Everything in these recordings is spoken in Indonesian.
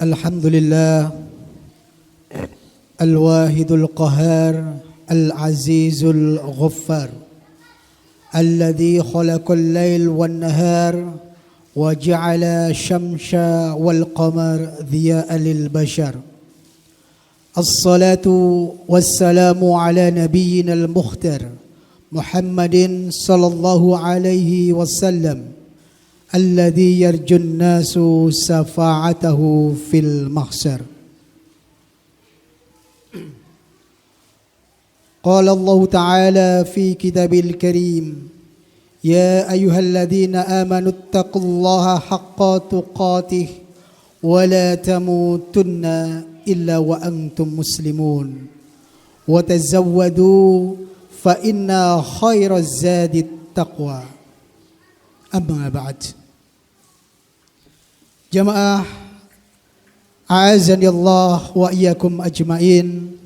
Alhamdulillah Al-Wahidul Qahar Al-Azizul Ghaffar Alladhi khalaqal layl wan nahar wa ja'ala syamsa wal qamar dhiya'an lil bashar. As-salatu wassalamu ala nabiyyina al-mukhtar Muhammadin sallallahu alaihi wasallam alladhi yarjun nasu safa'atahu fil mahsyar. Qala Allah Ta'ala fi kitabil karim, ya ayyuhalladzina amanu ittaqullaha haqqa tuqatih wa la tamutunna illa wa antum muslimun wa tazawwadu fa inna khairaz zadi taqwa. Amma ba'd. Jamaah a'azani Allah wa iyyakum ajmain.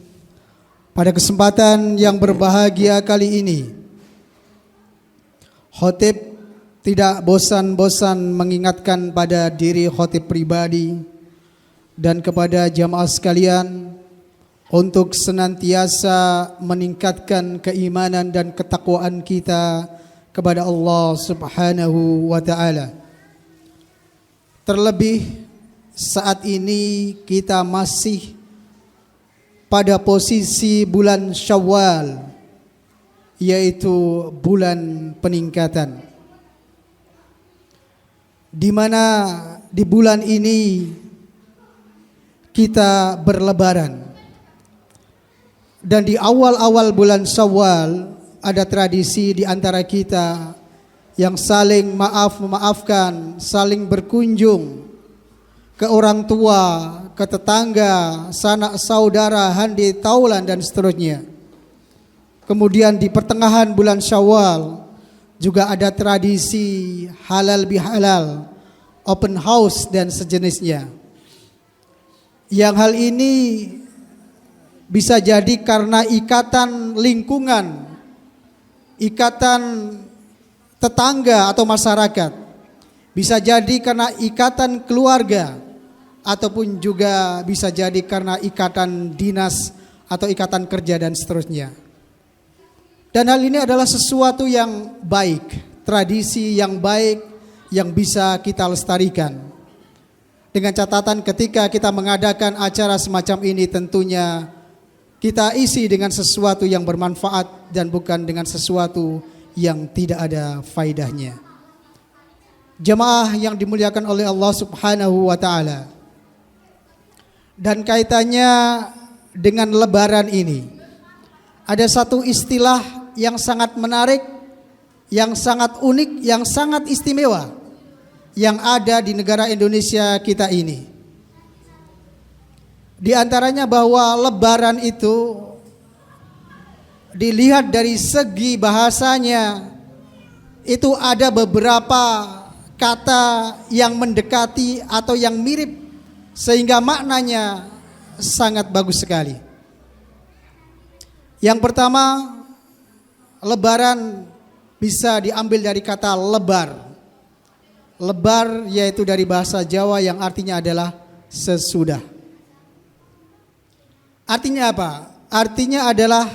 Pada kesempatan yang berbahagia kali ini, khotib tidak bosan-bosan mengingatkan pada diri khotib pribadi dan kepada jamaah sekalian untuk senantiasa meningkatkan keimanan dan ketakwaan kita kepada Allah Subhanahu wa ta'ala. Terlebih saat ini kita masih pada posisi bulan Syawal, yaitu bulan peningkatan, di mana di bulan ini kita berlebaran. Dan di awal-awal bulan Syawal ada tradisi di antara kita yang saling maaf-memaafkan, saling berkunjung ke orang tua, ke tetangga, sanak saudara, handi taulan dan seterusnya. Kemudian di pertengahan bulan Syawal juga ada tradisi halal bihalal, open house dan sejenisnya. Yang hal ini bisa jadi karena ikatan lingkungan, ikatan tetangga atau masyarakat, bisa jadi karena ikatan keluarga, ataupun juga bisa jadi karena ikatan dinas atau ikatan kerja dan seterusnya. Dan hal ini adalah sesuatu yang baik, tradisi yang baik yang bisa kita lestarikan. Dengan catatan ketika kita mengadakan acara semacam ini, tentunya kita isi dengan sesuatu yang bermanfaat dan bukan dengan sesuatu yang tidak ada faidahnya. Jemaah yang dimuliakan oleh Allah Subhanahu wa ta'ala, dan kaitannya dengan lebaran ini, ada satu istilah yang sangat menarik, yang sangat unik, yang sangat istimewa yang ada di negara Indonesia kita ini. Di antaranya bahwa lebaran itu dilihat dari segi bahasanya, itu ada beberapa kata yang mendekati atau yang mirip, sehingga maknanya sangat bagus sekali. Yang pertama, lebaran bisa diambil dari kata lebar. Lebar yaitu dari bahasa Jawa yang artinya adalah sesudah. Artinya apa? Artinya adalah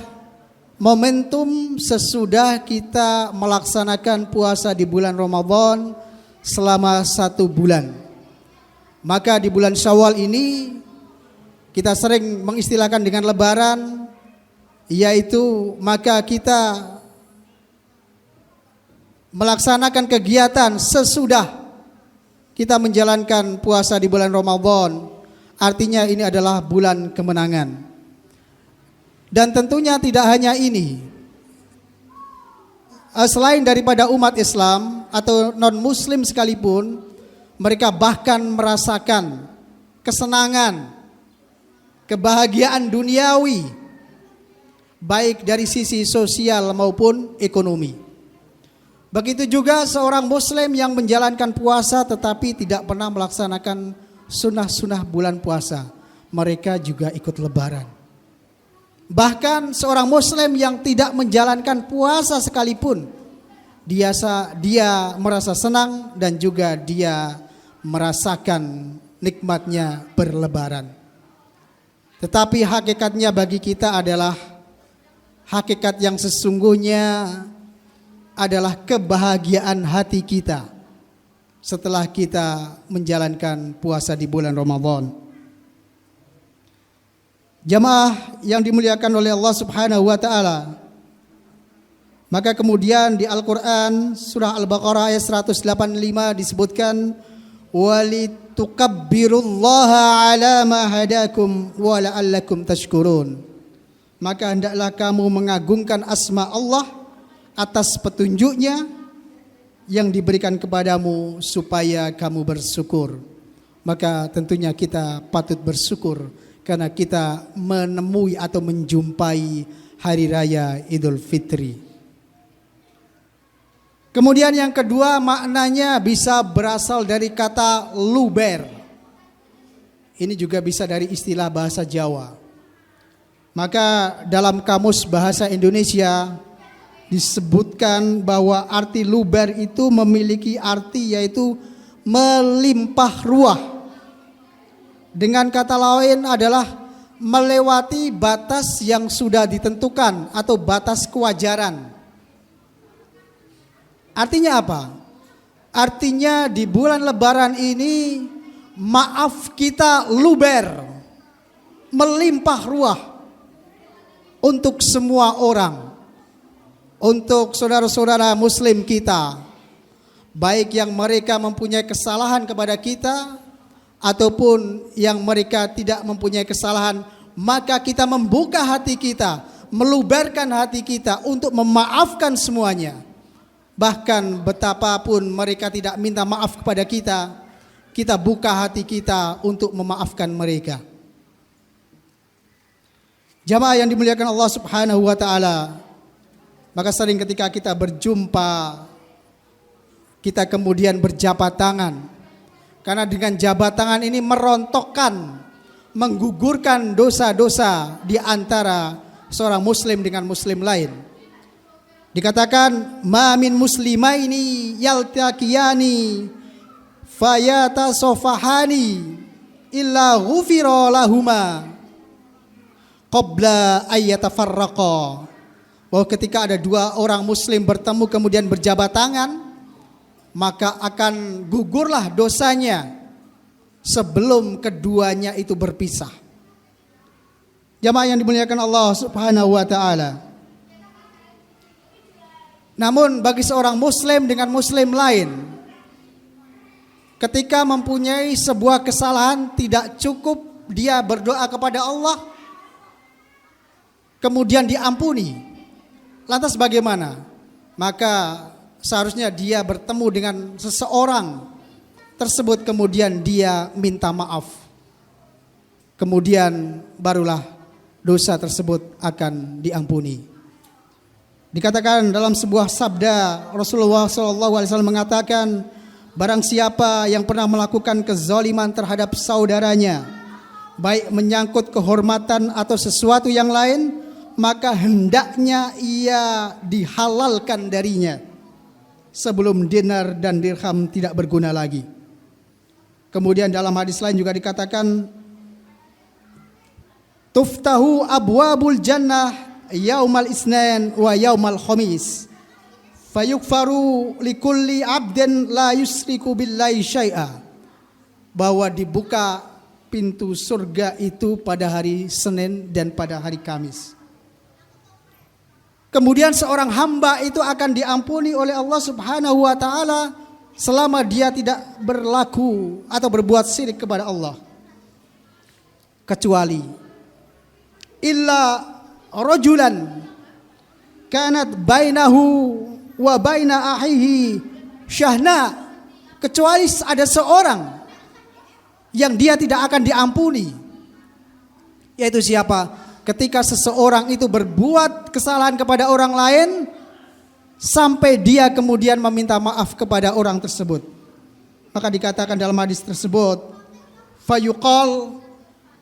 momentum sesudah kita melaksanakan puasa di bulan Ramadan selama 1 bulan. Maka di bulan Syawal ini kita sering mengistilahkan dengan lebaran, yaitu maka kita melaksanakan kegiatan sesudah kita menjalankan puasa di bulan Ramadan. Artinya ini adalah bulan kemenangan. Dan tentunya tidak hanya ini, selain daripada umat Islam atau non-muslim sekalipun, mereka bahkan merasakan kesenangan, kebahagiaan duniawi, baik dari sisi sosial maupun ekonomi. Begitu juga seorang muslim yang menjalankan puasa tetapi tidak pernah melaksanakan sunnah-sunnah bulan puasa, mereka juga ikut lebaran. Bahkan seorang muslim yang tidak menjalankan puasa sekalipun, dia merasa senang dan juga dia merasakan nikmatnya berlebaran. Tetapi hakikatnya bagi kita adalah hakikat yang sesungguhnya adalah kebahagiaan hati kita setelah kita menjalankan puasa di bulan Ramadan. Jamaah yang dimuliakan oleh Allah Subhanahu wa taala, maka kemudian di Al-Qur'an surah Al-Baqarah ayat 185 disebutkan walitukabbirullaha ala ma hadakum wa la'allakum tashkurun. Maka hendaklah kamu mengagungkan asma Allah atas petunjuknya yang diberikan kepadamu supaya kamu bersyukur. Maka tentunya kita patut bersyukur karena kita menemui atau menjumpai hari raya Idul Fitri. Kemudian yang kedua, maknanya bisa berasal dari kata luber. Ini juga bisa dari istilah bahasa Jawa. Maka dalam kamus bahasa Indonesia disebutkan bahwa arti luber itu memiliki arti yaitu melimpah ruah. Dengan kata lain adalah melewati batas yang sudah ditentukan atau batas kewajaran. Artinya apa? Artinya di bulan Lebaran ini maaf kita luber, melimpah ruah untuk semua orang, untuk saudara-saudara muslim kita, baik yang mereka mempunyai kesalahan kepada kita ataupun yang mereka tidak mempunyai kesalahan, maka kita membuka hati kita, meluberkan hati kita untuk memaafkan semuanya. Bahkan betapapun mereka tidak minta maaf kepada kita, kita buka hati kita untuk memaafkan mereka. Jamaah yang dimuliakan Allah Subhanahu wa taala, maka sering ketika kita berjumpa, kita kemudian berjabat tangan. Karena dengan jabat tangan ini merontokkan, menggugurkan dosa-dosa di antara seorang muslim dengan muslim lain. Dikatakan ma min muslimaini yaltaqiyani fayatasofahani illa ghufira lahuma qabla ayyatafarraqa. Bahwa ketika ada dua orang muslim bertemu kemudian berjabat tangan, maka akan gugurlah dosanya sebelum keduanya itu berpisah. Jamaah yang dimuliakan Allah Subhanahu wa taala. Namun bagi seorang muslim dengan muslim lain, ketika mempunyai sebuah kesalahan, tidak cukup dia berdoa kepada Allah kemudian diampuni. Lantas bagaimana? Maka seharusnya dia bertemu dengan seseorang tersebut kemudian dia minta maaf. Kemudian barulah dosa tersebut akan diampuni. Dikatakan dalam sebuah sabda Rasulullah SAW mengatakan, barang siapa yang pernah melakukan kezaliman terhadap saudaranya, baik menyangkut kehormatan atau sesuatu yang lain, maka hendaknya ia dihalalkan darinya sebelum dinar dan dirham tidak berguna lagi. Kemudian dalam hadis lain juga dikatakan, tuftahu abwabul jannah yaumal isnan wa yaumal khamis fayukfaru likulli abdin la yusriku billahi syai'a. Bahwa dibuka pintu surga itu pada hari Senin dan pada hari Kamis. Kemudian seorang hamba itu akan diampuni oleh Allah Subhanahu wa taala selama dia tidak berlaku atau berbuat syirik kepada Allah. Kecuali illa rajulan kanat bainahu wa baina ahihi syahna, kecuali ada seorang yang dia tidak akan diampuni. Yaitu siapa? Ketika seseorang itu berbuat kesalahan kepada orang lain, sampai dia kemudian meminta maaf kepada orang tersebut. Maka dikatakan dalam hadis tersebut, fayuqal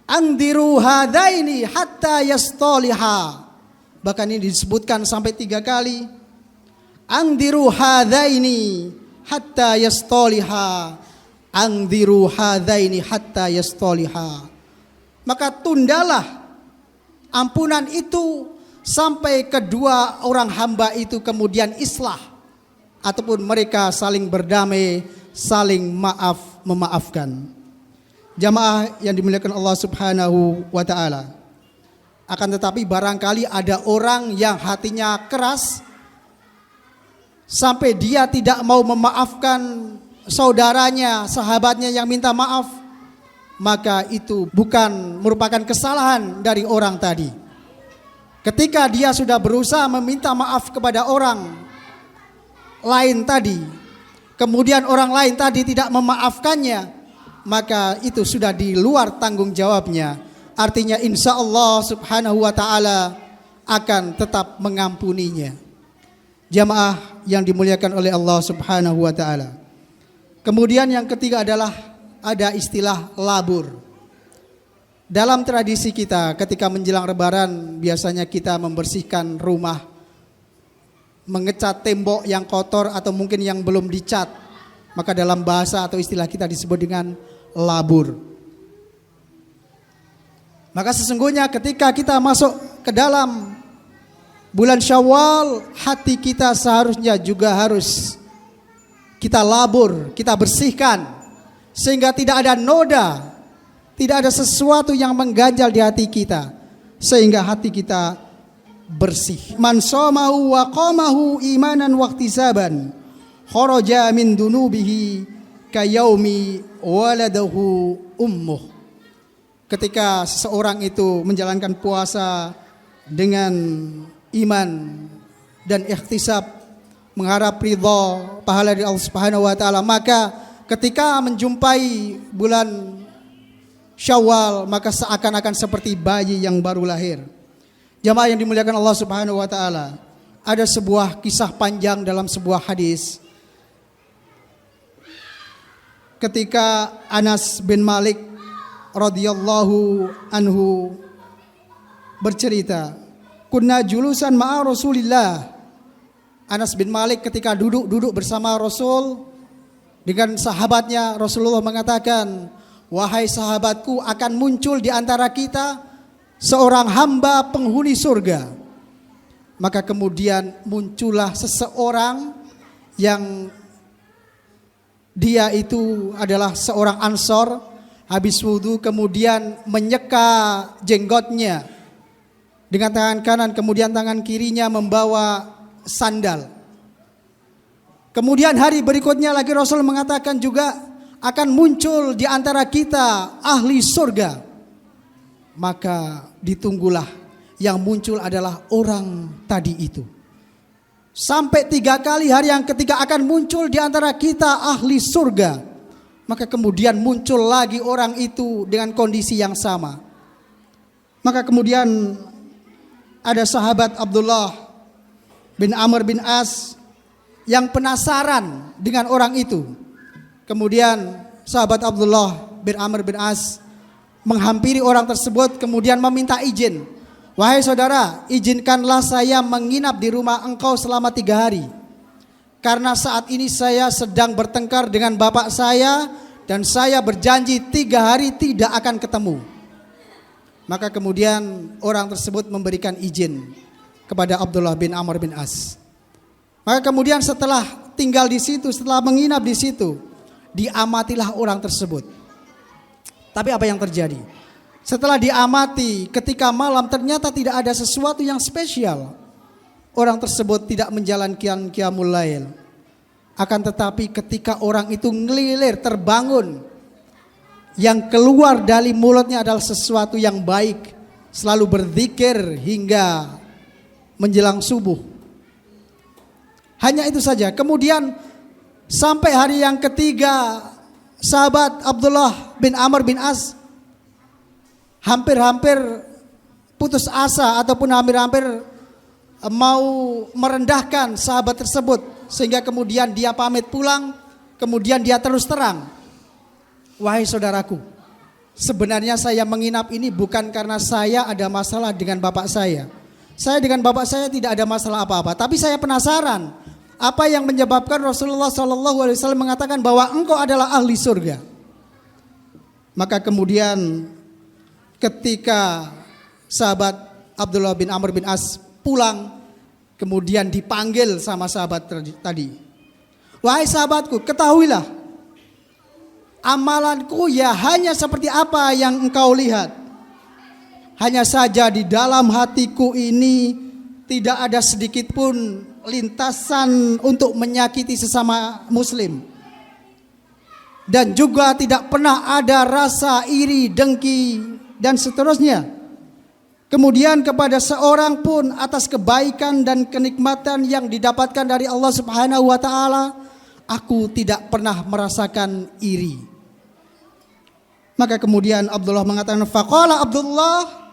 andiru hadaini hatta yastaliha. Bahkan ini disebutkan sampai 3 kali. Andiru hadaini hatta yastaliha. Andiru hadaini hatta yastaliha. Maka tundalah ampunan itu sampai kedua orang hamba itu kemudian islah, ataupun mereka saling berdamai, saling memaafkan. Jamaah yang dimuliakan Allah Subhanahu wa taala. Akan tetapi barangkali ada orang yang hatinya keras sampai dia tidak mau memaafkan saudaranya, sahabatnya yang minta maaf, maka itu bukan merupakan kesalahan dari orang tadi. Ketika dia sudah berusaha meminta maaf kepada orang lain tadi, kemudian orang lain tadi tidak memaafkannya, maka itu sudah di luar tanggung jawabnya. Artinya insya Allah Subhanahu wa ta'ala akan tetap mengampuninya. Jamaah yang dimuliakan oleh Allah Subhanahu wa ta'ala. Kemudian yang ketiga adalah ada istilah labur. Dalam tradisi kita ketika menjelang Lebaran biasanya kita membersihkan rumah, mengecat tembok yang kotor atau mungkin yang belum dicat. Maka dalam bahasa atau istilah kita disebut dengan labur. Maka sesungguhnya ketika kita masuk ke dalam bulan Syawal, hati kita seharusnya juga harus kita labur, kita bersihkan, sehingga tidak ada noda, tidak ada sesuatu yang mengganjal di hati kita, sehingga hati kita bersih. Man shamahu wa qamahu imanan wa ihtisaban kharaja min dunubihi kayaumi waladahu ummuh. Ketika seseorang itu menjalankan puasa dengan iman dan ihtisab, mengharap ridha pahala dari Allah Subhanahu wa taala, maka ketika menjumpai bulan Syawal maka seakan-akan seperti bayi yang baru lahir. Jamaah yang dimuliakan Allah Subhanahu wa taala, ada sebuah kisah panjang dalam sebuah hadis. Ketika Anas bin Malik radhiyallahu anhu bercerita, kunna julusan ma'a Rasulillah. Anas bin Malik ketika duduk bersama Rasul dengan sahabatnya, Rasulullah mengatakan, wahai sahabatku, akan muncul di antara kita seorang hamba penghuni surga. Maka kemudian muncullah seseorang yang dia itu adalah seorang Ansor, habis wudu kemudian menyeka jenggotnya dengan tangan kanan, kemudian tangan kirinya membawa sandal. Kemudian hari berikutnya lagi Rasul mengatakan juga akan muncul di antara kita ahli surga. Maka ditunggulah, yang muncul adalah orang tadi itu. Sampai 3 kali, hari yang ketiga akan muncul di antara kita ahli surga. Maka kemudian muncul lagi orang itu dengan kondisi yang sama. Maka kemudian ada sahabat Abdullah bin Amr bin As yang penasaran dengan orang itu. Kemudian sahabat Abdullah bin Amr bin As menghampiri orang tersebut kemudian meminta izin. Wahai saudara, izinkanlah saya menginap di rumah engkau selama 3 hari. Karena saat ini saya sedang bertengkar dengan bapak saya dan saya berjanji 3 hari tidak akan ketemu. Maka kemudian orang tersebut memberikan izin kepada Abdullah bin Amr bin As. Maka kemudian setelah tinggal di situ, setelah menginap di situ, diamatilah orang tersebut. Tapi apa yang terjadi? Setelah diamati, ketika malam ternyata tidak ada sesuatu yang spesial. Orang tersebut tidak menjalankan qiyamul lail. Akan tetapi ketika orang itu ngelilir terbangun, yang keluar dari mulutnya adalah sesuatu yang baik, selalu berzikir hingga menjelang subuh. Hanya itu saja. Kemudian sampai hari yang ketiga, sahabat Abdullah bin Amr bin As hampir-hampir putus asa ataupun hampir-hampir mau merendahkan sahabat tersebut sehingga kemudian dia pamit pulang, kemudian dia terus terang, wahai saudaraku, sebenarnya saya menginap ini bukan karena saya ada masalah dengan bapak saya. Saya dengan bapak saya tidak ada masalah apa-apa, tapi saya penasaran apa yang menyebabkan Rasulullah SAW mengatakan bahwa engkau adalah ahli surga. Maka kemudian ketika sahabat Abdullah bin Amr bin As pulang, kemudian dipanggil sama sahabat tadi. Wahai sahabatku, ketahuilah, amalanku ya hanya seperti apa yang engkau lihat. Hanya saja di dalam hatiku ini tidak ada sedikit pun lintasan untuk menyakiti sesama muslim. Dan juga tidak pernah ada rasa iri, dengki, dan seterusnya. Kemudian kepada seorang pun atas kebaikan dan kenikmatan yang didapatkan dari Allah Subhanahu wa taala, aku tidak pernah merasakan iri. Maka kemudian Abdullah mengatakan, faqala Abdullah,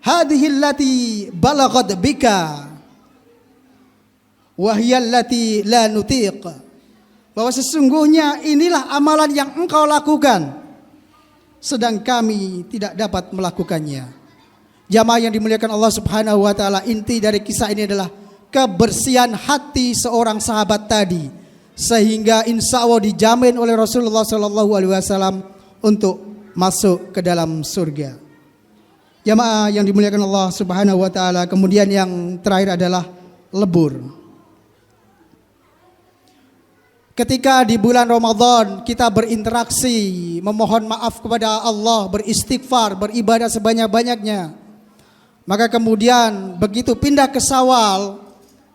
hadhihi allati balaghat bika wa hiya allati la nutiq. Bahwa sesungguhnya inilah amalan yang engkau lakukan, sedang kami tidak dapat melakukannya. Jamaah yang dimuliakan Allah Subhanahu wa taala, inti dari kisah ini adalah kebersihan hati seorang sahabat tadi, sehingga insya Allah dijamin oleh Rasulullah SAW untuk masuk ke dalam surga. Jamaah yang dimuliakan Allah Subhanahu wa taala, kemudian yang terakhir adalah lebur. Ketika di bulan Ramadan kita berinteraksi, memohon maaf kepada Allah, beristighfar, beribadah sebanyak-banyaknya. Maka kemudian begitu pindah ke Syawal,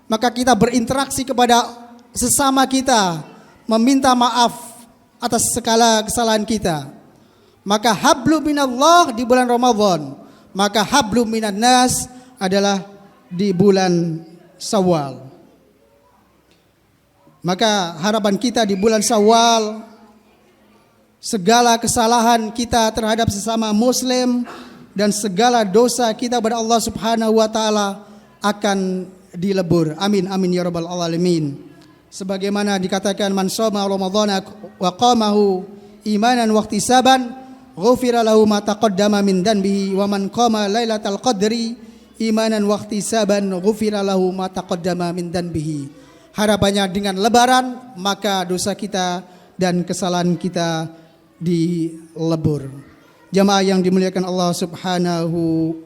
maka kita berinteraksi kepada sesama kita, meminta maaf atas segala kesalahan kita. Maka hablu minallah di bulan Ramadan, maka hablu minan nas adalah di bulan Syawal. Maka harapan kita di bulan Syawal, segala kesalahan kita terhadap sesama muslim dan segala dosa kita kepada Allah Subhanahu wa taala akan dilebur. Amin amin ya rabbal alamin. Sebagaimana dikatakan, man shoma ramadhana wa qamahu imanan wa ihtisaban ghufira lahu ma taqaddama min dhanbihi wa man qama lailatal qadri imanan wa ihtisaban ghufira lahu ma taqaddama min dhanbihi. Harapannya dengan lebaran maka dosa kita dan kesalahan kita dilebur. Jamaah yang dimuliakan Allah Subhanahu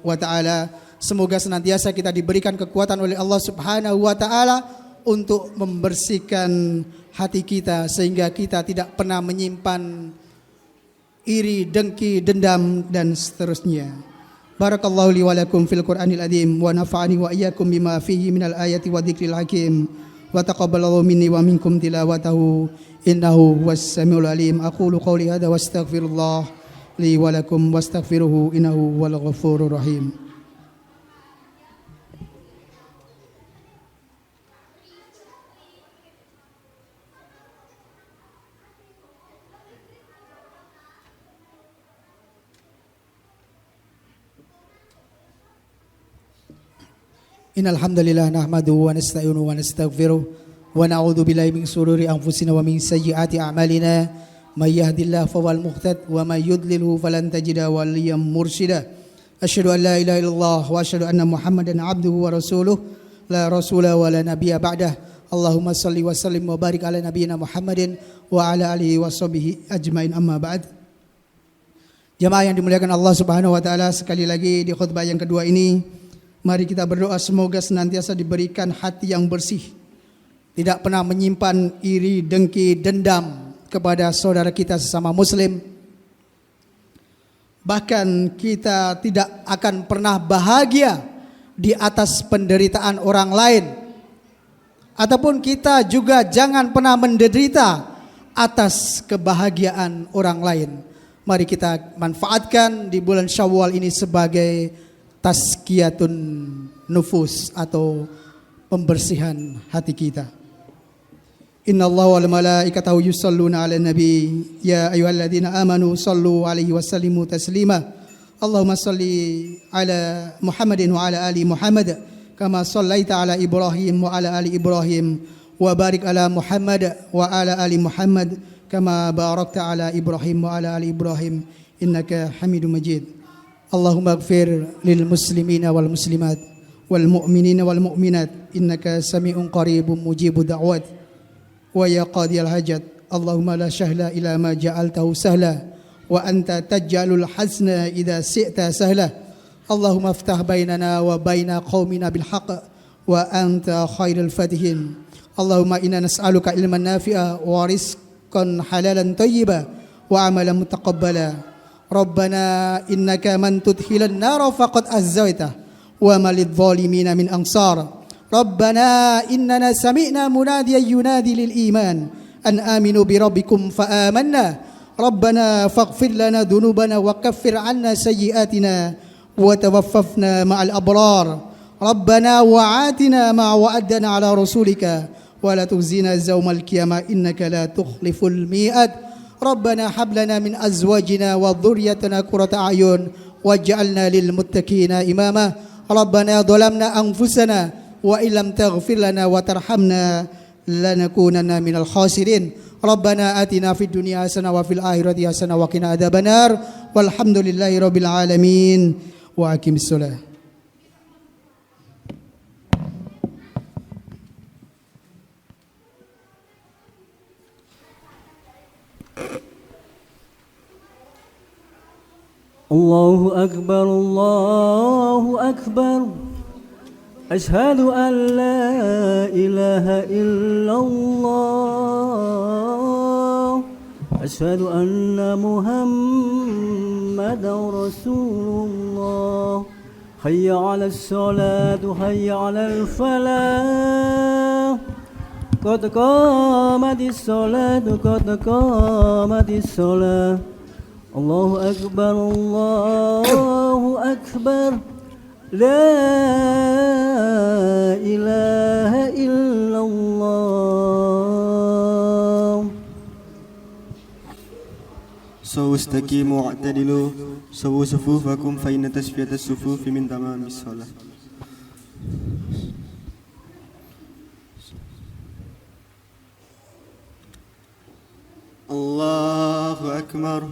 wa taala, semoga senantiasa kita diberikan kekuatan oleh Allah Subhanahu wa taala untuk membersihkan hati kita sehingga kita tidak pernah menyimpan iri, dengki, dendam dan seterusnya. Barakallahu li wa lakum fil Qur'anil azim wa nafa'ani wa iyyakum bima fihi minal ayati wa dzikril hakim. Wa taqabbalallahu minni wa minkum tilawatahu innahu huwas samiul alim. Aqulu qawli hadza wastaghfirullah li wa lakum wastaghfiruhu innahu huwal ghafurur rahim. Innal hamdalillah nahmaduhu wa nasta'inuhu wa nastaghfiruh wa na'udzu billahi min shururi anfusina wa min sayyiati a'malina may yahdihillahu fawal muhtad wa may yudlilhu falan tajida waliyyan mursyida. Asyhadu an la ilaha illallah wa asyhadu anna Muhammadan abduhu wa rasuluh la rasula wa la nabiyya ba'dah. Allahumma shalli wa sallim wa barik ala nabiyyina Muhammadin wa ala alihi wa sahbihi ajmain, amma ba'd. Jamaah yang dimuliakan Allah Subhanahu wa taala, sekali lagi di khutbah yang kedua ini mari kita berdoa semoga senantiasa diberikan hati yang bersih, tidak pernah menyimpan iri, dengki, dendam kepada saudara kita sesama muslim. Bahkan kita tidak akan pernah bahagia di atas penderitaan orang lain, ataupun kita juga jangan pernah menderita atas kebahagiaan orang lain. Mari kita manfaatkan di bulan Syawal ini sebagai tazkiyatun nufus atau pembersihan hati kita. Innallaha wal malaikatahu yusholluna 'alan nabi ya ayyuhalladzina amanu shallu 'alaihi wa sallimu taslima. Allahumma shalli 'ala Muhammadin wa 'ala ali Muhammad كما صليت على إبراهيم وعلى آل إبراهيم وبارك على محمد وعلى آل محمد كما باركت على إبراهيم وعلى آل إبراهيم إنك حميد مجيد. اللهم اغفر للمسلمين والمسلمات والمؤمنين والمؤمنات إنك سميع قريب مجيب الدعوات ويا قاضي الحاجات. اللهم لا سهل إلا ما جعلته سهلا وأنت تجعل الحزن إذا شئت سهلا. اللهم افتح بيننا وبين قومنا بالحق وأنت خير الفاتحين. اللهم إنا نسألك علما نافعا ورزقا حلالا طيبا وعملا متقبلا. ربنا إنك من تدخل النار فقد أخزيته وما للظالمين من أنصار. ربنا إننا سمعنا مناديا ينادي للإيمان أن آمنوا بربكم فآمنا. ربنا فاغفر لنا ذنوبنا وكفر عنا سيئاتنا وتوففنا مع الأبرار. ربنا وآتنا ما وعدنا على رسولك ولا تخزنا يوم القيامة إنك لا تخلف الميعاد. ربنا هب لنا من أزواجنا وذريتنا قرة أعين واجعلنا للمتقين إماما. ربنا ظلمنا أنفسنا وإن لم تغفر لنا وترحمنا لنكونن من الخاسرين. ربنا آتنا في الدنيا حسنة وفي الآخرة حسنة وقنا عذاب النار. والحمد لله رب العالمين. وأقم الصلاة. الله أكبر الله أكبر أشهد أن لا إله إلا الله أشهد أن محمدا رسول الله. حي على الصلاة حي على الفلاح قد قامت الصلاة قد قامت الصلاة. الله أكبر الله أكبر لا إله إلا الله. سووا استقيموا واعتدلوا سووا صفوفكم فإن تسوية الصفوف من تمام الصلاة. الله أكبر.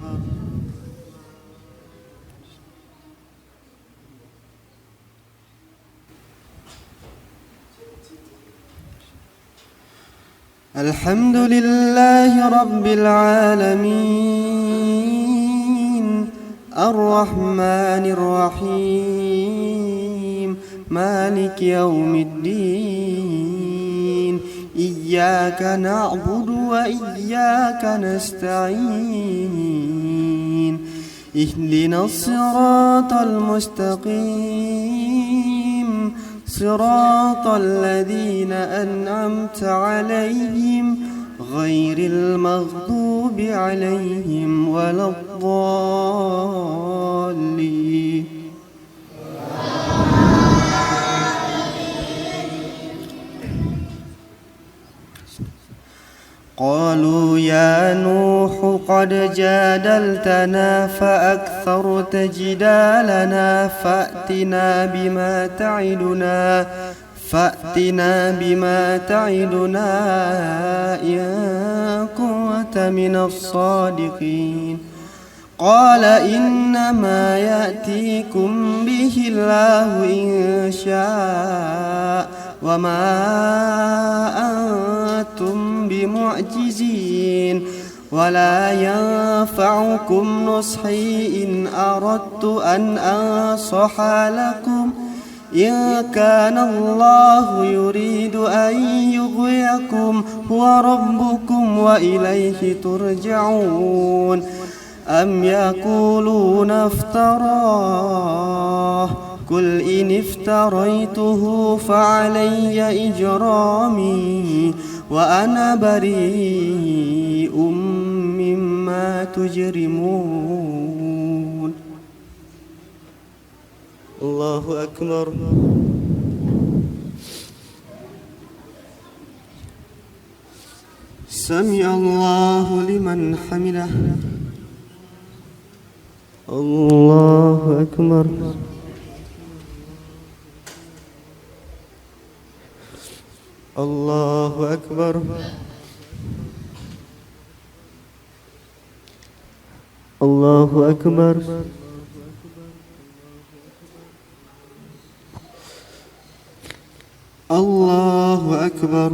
الحمد لله رب العالمين الرحمن الرحيم مالك يوم الدين. إياك نعبد وإياك نستعين. اهدنا الصراط المستقيم صراط الذين أنعمت عليهم غير المغضوب عليهم ولا الضالين. قالوا يا نوح قد جادلتنا فأكثرت جدالنا فأتنا بما تعدنا إن كنت من الصادقين. قال إنما يأتيكم به الله إن شاء وما أنتم بمعجزين ولا ينفعكم نصحي إن أردت أن أنصح لكم إن كان الله يريد أن يغويكم هو ربكم وإليه ترجعون. أم يقولون افتراه قل إن افتريته فعلي إجرامي وأنا بريء مما تجرمون. الله أكبر. سمع الله لمن حمده. الله أكبر. الله أكبر. الله أكبر. الله أكبر.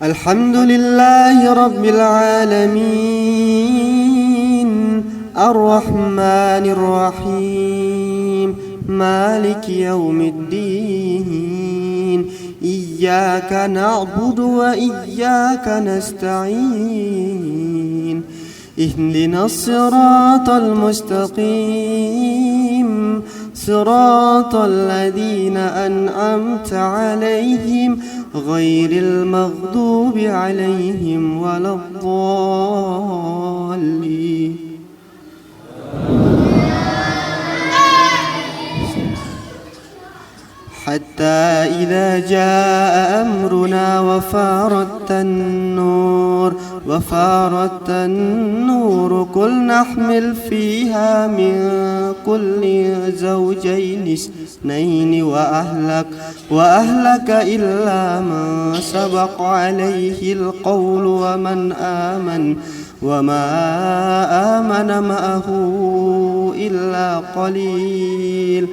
الحمد لله رب العالمين الرحمن الرحيم مالك يوم الدين إياك نعبد وإياك نستعين اهدنا الصراط المستقيم صراط الذين أنعمت عليهم غير المغضوب عليهم ولا الضالين. حتى إذا جاء أمرنا وفارت النور قل نحمل فيها من كل زوجين اثنين وأهلك إلا من سبق عليه القول وما آمن معه إلا قليل.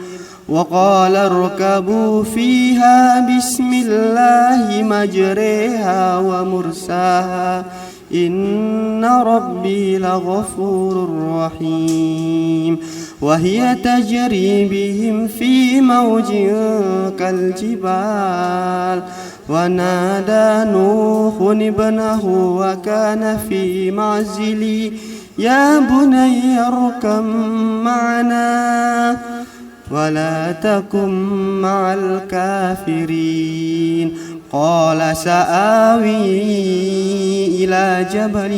وقال اركبوا فيها بسم الله مجريها ومرساها إن ربي لغفور رحيم. وهي تجري بهم في موج كالجبال ونادى نوح ابنه وكان في معزل يا بني اركب معنا ولا تكن مع الكافرين. قال سآوي إلى جبل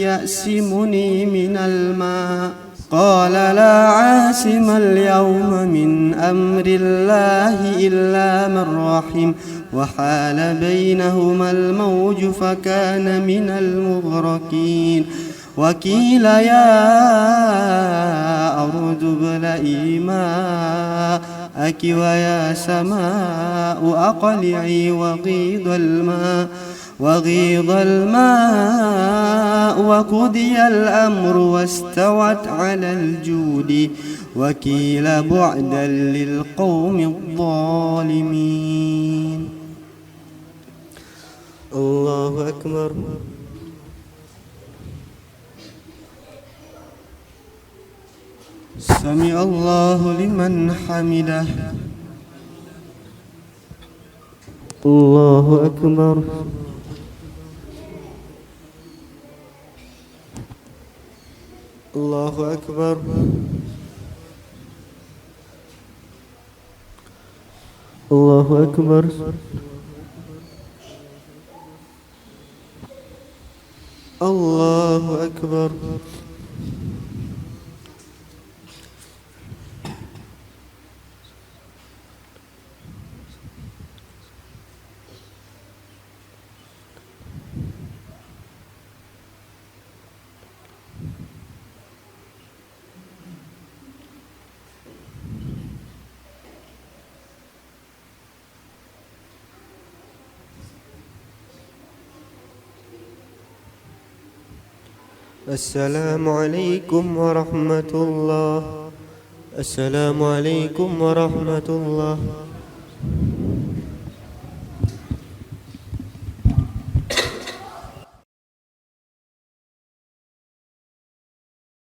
يأسمني من الماء قال لا عاصم اليوم من أمر الله إلا من رحم وحال بينهما الموج فكان من المغرقين. وقيل يا أرض ابلعي ماءك ويا سماء أقلعي وغيض الماء وقضي الأمر واستوت على الجود وقيل بعدا للقوم الظالمين. الله أكبر. سمع الله لمن حمده. الله أكبر. الله أكبر. الله أكبر. الله أكبر. السلام عليكم ورحمة الله. السلام عليكم ورحمة الله.